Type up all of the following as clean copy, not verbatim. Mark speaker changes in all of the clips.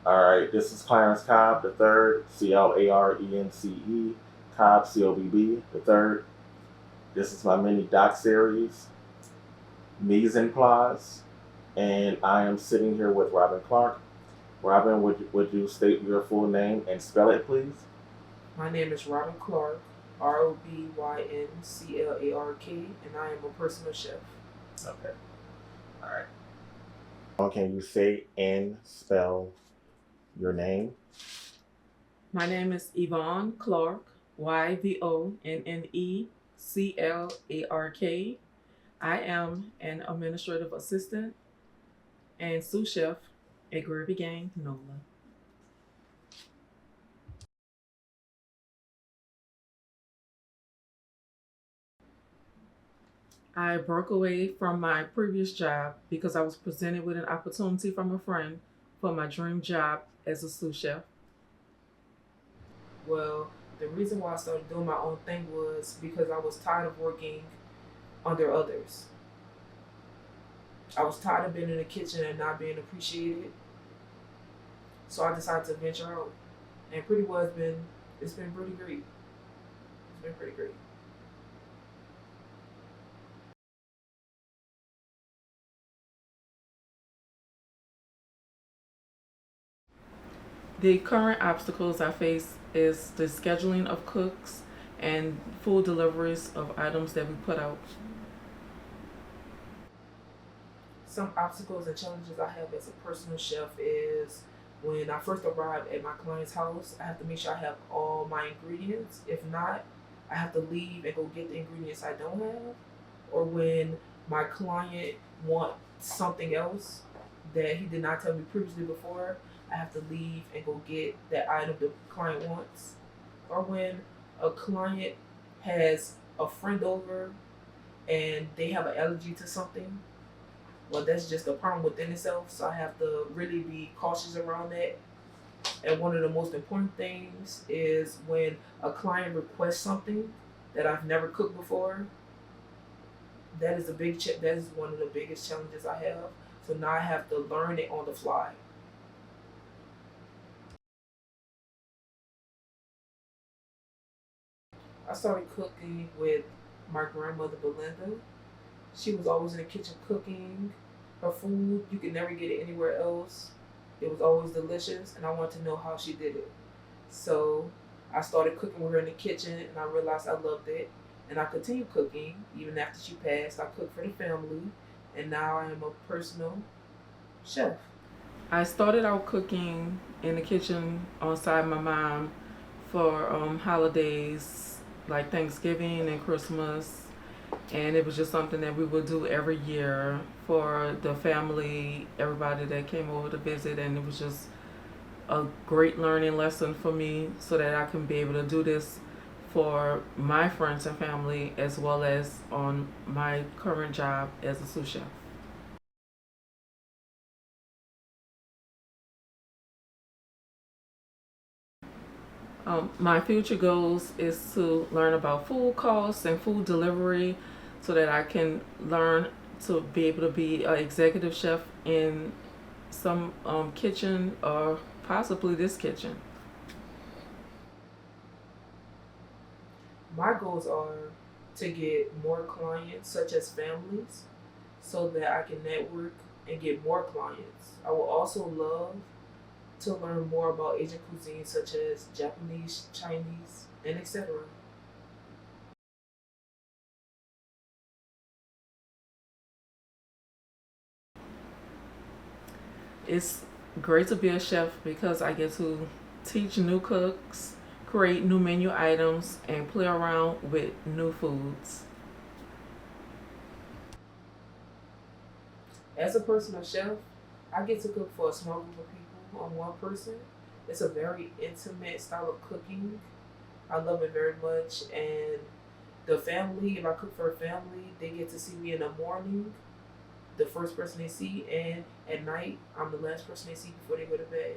Speaker 1: All right, this is Clarence Cobb the third, Clarence, Cobb Cobb the third. This is my mini doc series, Mise en Place, and I am sitting here with Robin Clark. Robin, would you state your full name and spell it, please?
Speaker 2: My name is Robin Clark, ROBYNCLARK, and I am a personal chef.
Speaker 1: Okay. All right. Can you say and spell your name?
Speaker 2: My name is Yvonne Clark, YVONNECLARK. I am an administrative assistant and sous chef at Gravy Gang, NOLA. I broke away from my previous job because I was presented with an opportunity from a friend for my dream job as a sous chef. Well, the reason why I started doing my own thing was because I was tired of working under others. I was tired of being in the kitchen and not being appreciated. So I decided to venture out. And pretty well it's been pretty great. It's been pretty great. The current obstacles I face is the scheduling of cooks and full deliveries of items that we put out. Some obstacles and challenges I have as a personal chef is when I first arrive at my client's house, I have to make sure I have all my ingredients. If not, I have to leave and go get the ingredients I don't have. Or when my client wants something else that he did not tell me previously before, I have to leave and go get that item the client wants. Or when a client has a friend over and they have an allergy to something, well, that's just a problem within itself. So I have to really be cautious around that. And one of the most important things is when a client requests something that I've never cooked before. That is a that is one of the biggest challenges I have. So now I have to learn it on the fly. I started cooking with my grandmother Belinda. She was always in the kitchen cooking. Her food, you could never get it anywhere else. It was always delicious, and I wanted to know how she did it. So I started cooking with her in the kitchen, and I realized I loved it. And I continued cooking even after she passed. I cooked for the family, and now I am a personal chef. I started out cooking in the kitchen on side my mom for holidays like Thanksgiving and Christmas, and it was just something that we would do every year for the family, everybody that came over to visit, and it was just a great learning lesson for me so that I can be able to do this for my friends and family as well as on my current job as a sous chef. My future goals is to learn about food costs and food delivery so that I can learn to be able to be an executive chef in some kitchen or possibly this kitchen. My goals are to get more clients, such as families, so that I can network and get more clients. I will also love to learn more about Asian cuisine, such as Japanese, Chinese, and etc. It's great to be a chef because I get to teach new cooks, create new menu items, and play around with new foods. As a personal chef, I get to cook for a small group of people on one person. It's a very intimate style of cooking. I love it very much. And the family, if I cook for a family, they get to see me in the morning, the first person they see, and at night, I'm the last person they see before they go to bed.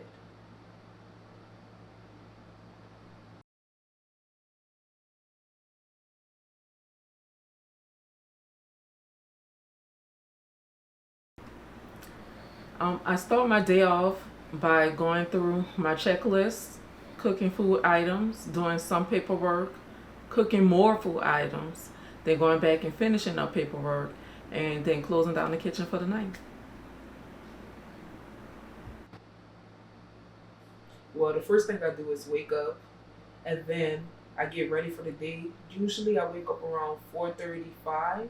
Speaker 2: I start my day off
Speaker 3: by going through my checklist, cooking food items, doing some paperwork, cooking more food items, then going back and finishing up paperwork, and then closing down the kitchen for the night.
Speaker 2: Well, the first thing I do is wake up, and then I get ready for the day. Usually, I wake up around 4:35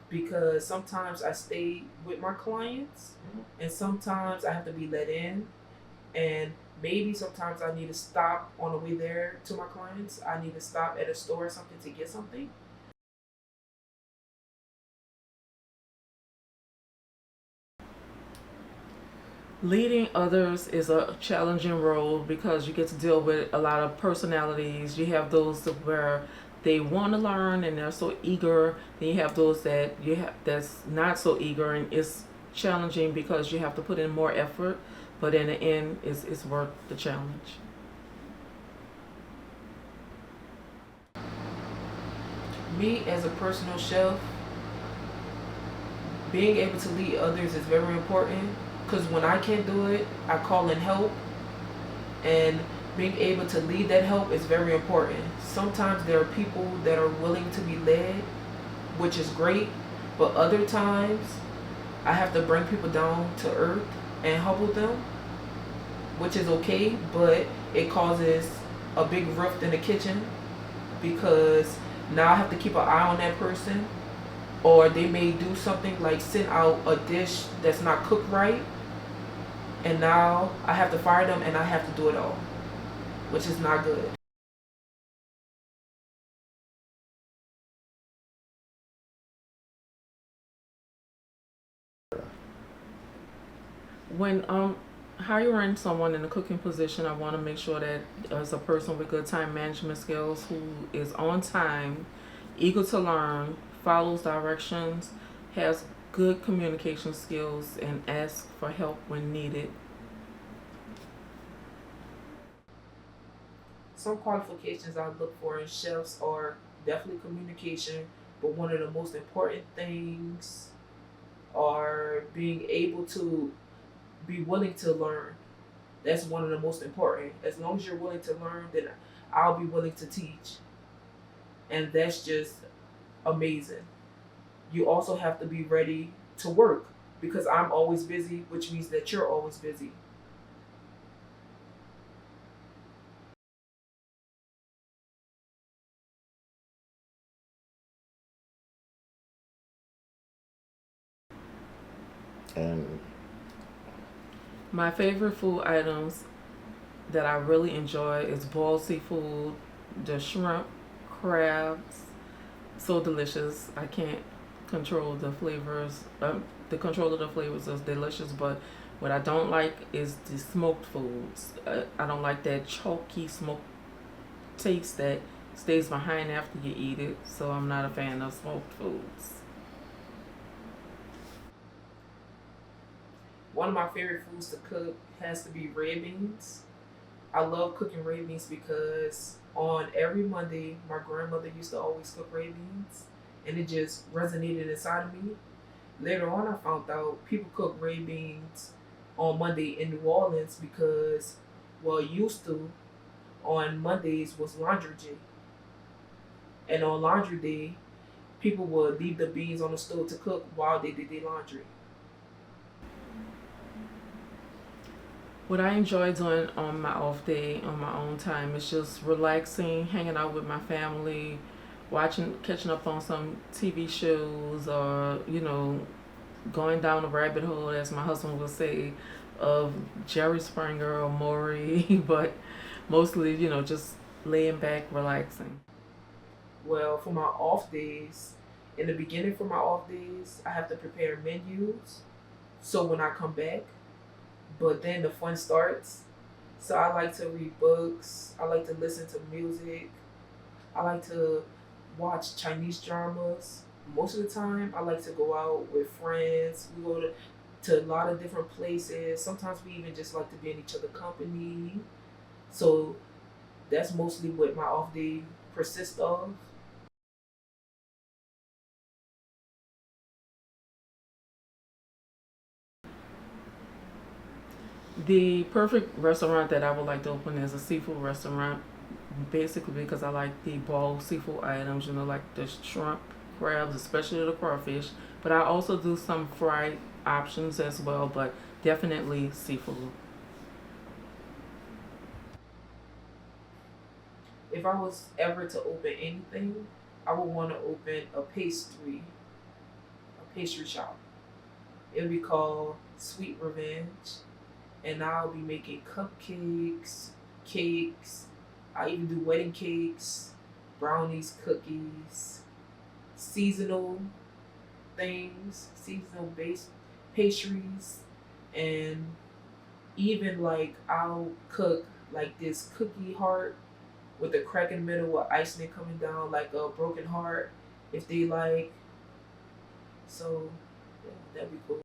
Speaker 2: because sometimes I stay with my clients, and sometimes I have to be let in, and maybe sometimes I need to stop on the way there to my clients. I need to stop at a store or something to get something.
Speaker 3: Leading others is a challenging role because you get to deal with a lot of personalities. You have those where they want to learn and they're so eager. Then you have those that you have that's not so eager, and it's challenging because you have to put in more effort. But in the end, it's worth the challenge.
Speaker 2: Me as a personal chef, being able to lead others is very important because when I can't do it, I call in help, and being able to lead that help is very important. Sometimes there are people that are willing to be led, which is great, but other times I have to bring people down to earth and humble them, which is okay, but it causes a big rift in the kitchen because now I have to keep an eye on that person, or they may do something like send out a dish that's not cooked right, and now I have to fire them and I have to do it all, which is not good.
Speaker 3: When hiring someone in a cooking position, I want to make sure that as a person with good time management skills, who is on time, eager to learn, follows directions, has good communication skills, and asks for help when needed.
Speaker 2: Some qualifications I look for in chefs are definitely communication, but one of the most important things are being able to be willing to learn. That's one of the most important. As long as you're willing to learn, then I'll be willing to teach. And that's just amazing. You also have to be ready to work because I'm always busy, which means that you're always busy.
Speaker 1: And
Speaker 3: My favorite food items that I really enjoy is boiled seafood, the shrimp, crabs, so delicious. I can't control the flavors. The control of the flavors is delicious, but what I don't like is the smoked foods. I don't like that chalky smoked taste that stays behind after you eat it. So I'm not a fan of smoked foods.
Speaker 2: One of my favorite foods to cook has to be red beans. I love cooking red beans because on every Monday, my grandmother used to always cook red beans, and it just resonated inside of me. Later on, I found out people cook red beans on Monday in New Orleans because, well, used to on Mondays was laundry day, and on laundry day, people would leave the beans on the stove to cook while they did their laundry.
Speaker 3: What I enjoy doing on my off day, on my own time, is just relaxing, hanging out with my family, watching, catching up on some TV shows, or going down a rabbit hole, as my husband would say, of Jerry Springer or Maury, but mostly, just laying back, relaxing.
Speaker 2: Well, for my off days, in the beginning for my off days, I have to prepare menus. So when I come back, but then the fun starts. So I like to read books. I like to listen to music. I like to watch Chinese dramas. Most of the time, I like to go out with friends. We go to a lot of different places. Sometimes we even just like to be in each other's company. So that's mostly what my off day consists of.
Speaker 3: The perfect restaurant that I would like to open is a seafood restaurant, basically because I like the boiled seafood items, like the shrimp, crabs, especially the crawfish. But I also do some fried options as well, but definitely seafood.
Speaker 2: If I was ever to open anything, I would want to open a pastry shop. It would be called Sweet Revenge, and I'll be making cupcakes, cakes. I even do wedding cakes, brownies, cookies, seasonal things, seasonal based pastries, and even like I'll cook like this cookie heart with a crack in the middle with icing coming down like a broken heart if they like. So yeah, that'd be cool.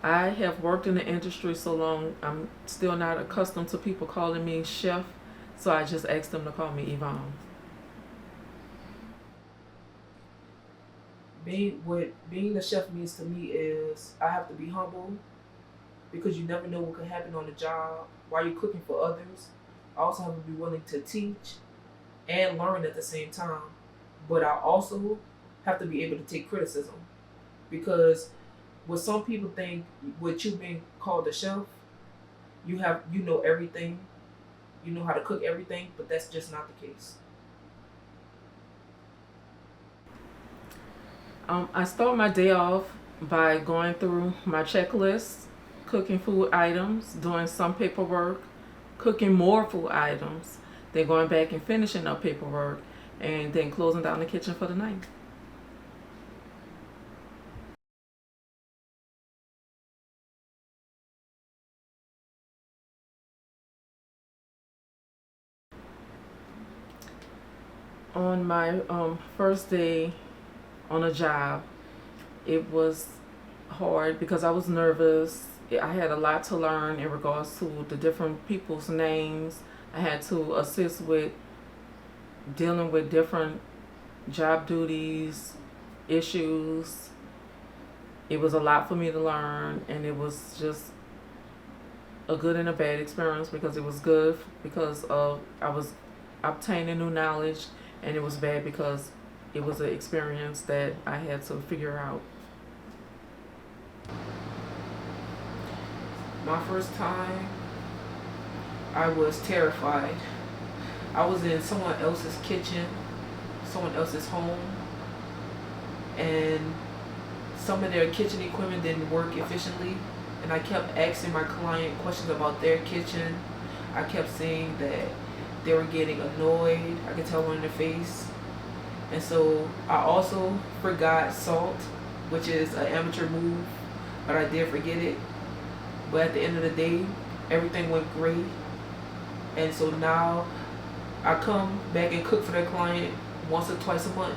Speaker 3: I have worked in the industry so long, I'm still not accustomed to people calling me chef, so I just asked them to call me Yvonne.
Speaker 2: Being the chef means to me is I have to be humble because you never know what could happen on the job while you're cooking for others. I also have to be willing to teach and learn at the same time. But I also have to be able to take criticism because what some people think with you being called a chef, you know everything, you know how to cook everything, but that's just not the case.
Speaker 3: I start my day off by going through my checklist, cooking food items, doing some paperwork, cooking more food items, then going back and finishing up paperwork, and then closing down the kitchen for the night. On my first day on a job, it was hard because I was nervous. I had a lot to learn in regards to the different people's names. I had to assist with dealing with different job duties, issues. It was a lot for me to learn, and it was just a good and a bad experience because it was good because of I was obtaining new knowledge, and it was bad because it was an experience that I had to figure out.
Speaker 2: My first time, I was terrified. I was in someone else's kitchen, someone else's home, and some of their kitchen equipment didn't work efficiently. And I kept asking my client questions about their kitchen. I kept saying that they were getting annoyed. I could tell on their face. And so I also forgot salt, which is an amateur move, but I did forget it. But at the end of the day, everything went great. And so now I come back and cook for their client once or twice a month.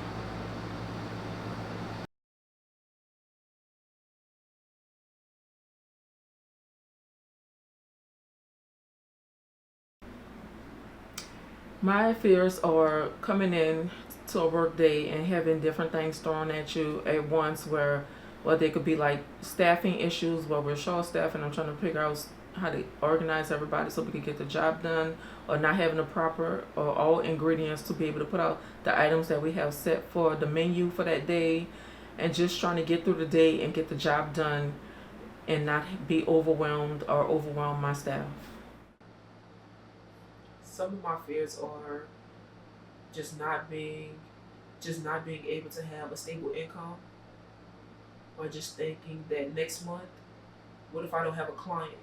Speaker 3: My fears are coming in to a work day and having different things thrown at you at once where well they could be like staffing issues where we're short staffed and I'm trying to figure out how to organize everybody so we can get the job done, or not having the proper or all ingredients to be able to put out the items that we have set for the menu for that day, and just trying to get through the day and get the job done and not be overwhelmed or overwhelm my staff.
Speaker 2: Some of my fears are just not being just not being able to have a stable income, or just thinking that next month, what if I don't have a client?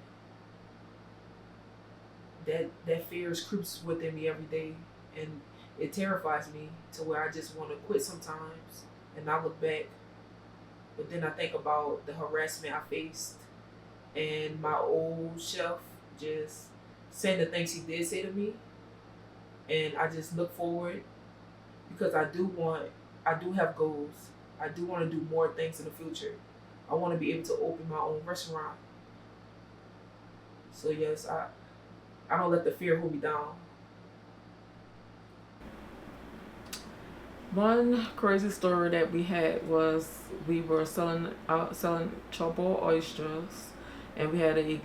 Speaker 2: That fear creeps within me every day, and it terrifies me to where I just want to quit sometimes and not look back. But then I think about the harassment I faced and my old chef just saying the things he did say to me, and I just look forward because I do have goals. I do want to do more things in the future. I want to be able to open my own restaurant. So yes, I don't let the fear hold me down.
Speaker 3: One crazy story that we had was we were selling chopo oysters, and we had a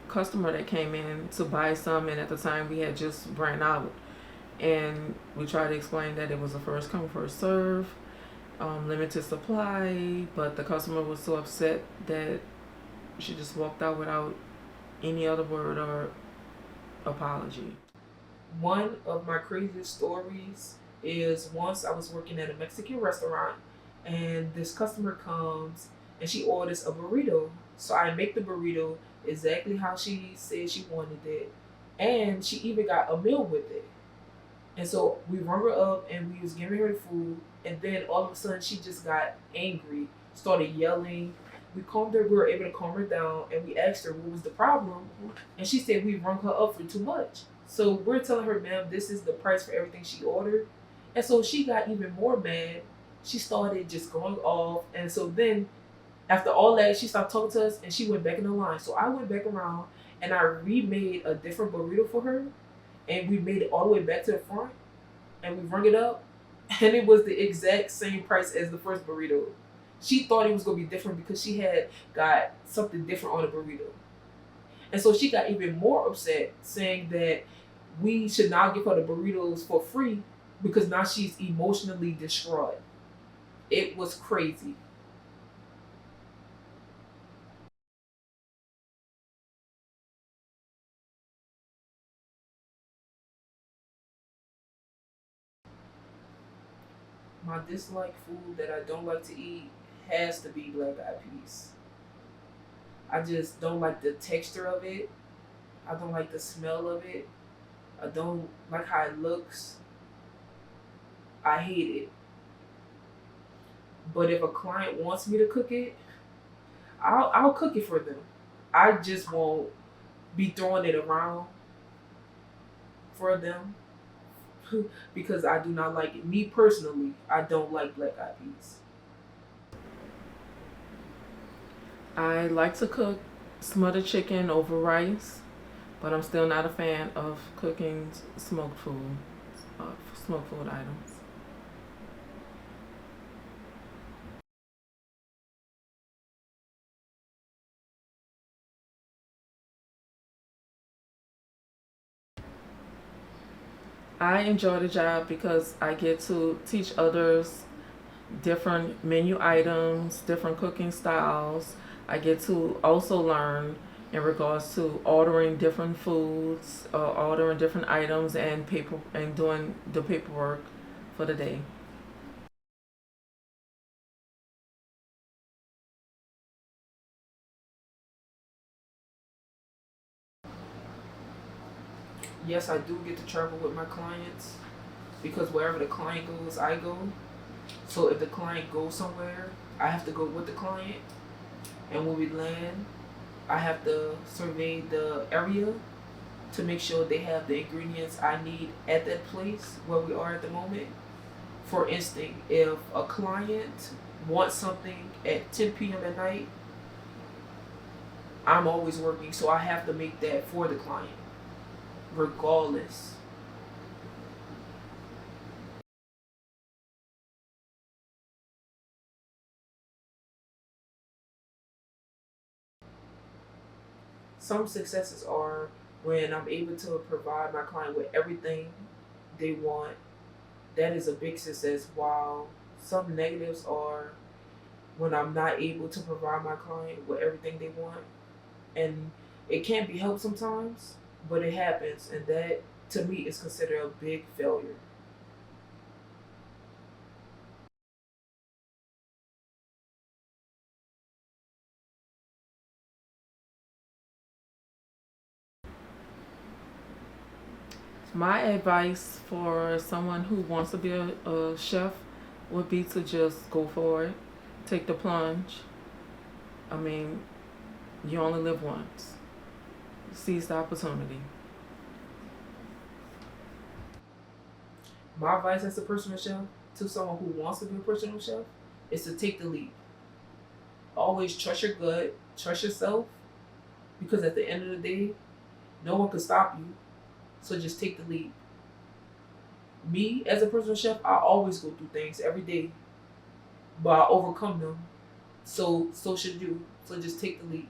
Speaker 3: customer that came in to buy some, and at the time we had just ran out, and we tried to explain that it was a first come first serve, limited supply, but the customer was so upset that she just walked out without any other word or apology.
Speaker 2: One of my craziest stories is once I was working at a Mexican restaurant and this customer comes and she orders a burrito. So I make the burrito exactly how she said she wanted it. And she even got a meal with it. And so we rung her up and we was giving her the food, and then all of a sudden she just got angry, started yelling. We calmed her, we were able to calm her down, and we asked her what was the problem, and she said we rung her up for too much. So we're telling her, ma'am, this is the price for everything she ordered. And so she got even more mad. She started just going off, and so then after all that, she stopped talking to us and she went back in the line. So I went back around and I remade a different burrito for her, and we made it all the way back to the front and we rung it up, and it was the exact same price as the first burrito. She thought it was gonna be different because she had got something different on the burrito. And so she got even more upset, saying that we should now give her the burritos for free because now she's emotionally distraught. It was crazy. My dislike food that I don't like to eat has to be black eyed peas. I just don't like the texture of it. I don't like the smell of it. I don't like how it looks. I hate it. But if a client wants me to cook it, I'll cook it for them. I just won't be throwing it around for them because I do not like it. Me personally, I don't like black eyed peas.
Speaker 3: I like to cook smothered chicken over rice, but I'm still not a fan of cooking uh, smoked food items. I enjoy the job because I get to teach others different menu items, different cooking styles. I get to also learn in regards to ordering different foods, ordering different items, and paper and doing the paperwork for the day.
Speaker 2: Yes, I do get to travel with my clients because wherever the client goes, I go. So if the client goes somewhere, I have to go with the client. And when we land, I have to survey the area to make sure they have the ingredients I need at that place where we are at the moment. For instance, if a client wants something at 10 p.m. at night, I'm always working, so I have to make that for the client, regardless. Some successes are when I'm able to provide my client with everything they want. That is a big success. While some negatives are when I'm not able to provide my client with everything they want. And it can't be helped sometimes, but it happens. And that, to me, is considered a big failure.
Speaker 3: My advice for someone who wants to be a chef would be to just go for it, take the plunge. I mean, you only live once. Seize the opportunity.
Speaker 2: My advice as a personal chef to someone who wants to be a personal chef is to take the leap. Always trust your gut, trust yourself, because at the end of the day, no one can stop you. So just take the leap. Me as a personal chef, I always go through things every day, but I overcome them. So should you. So just take the leap.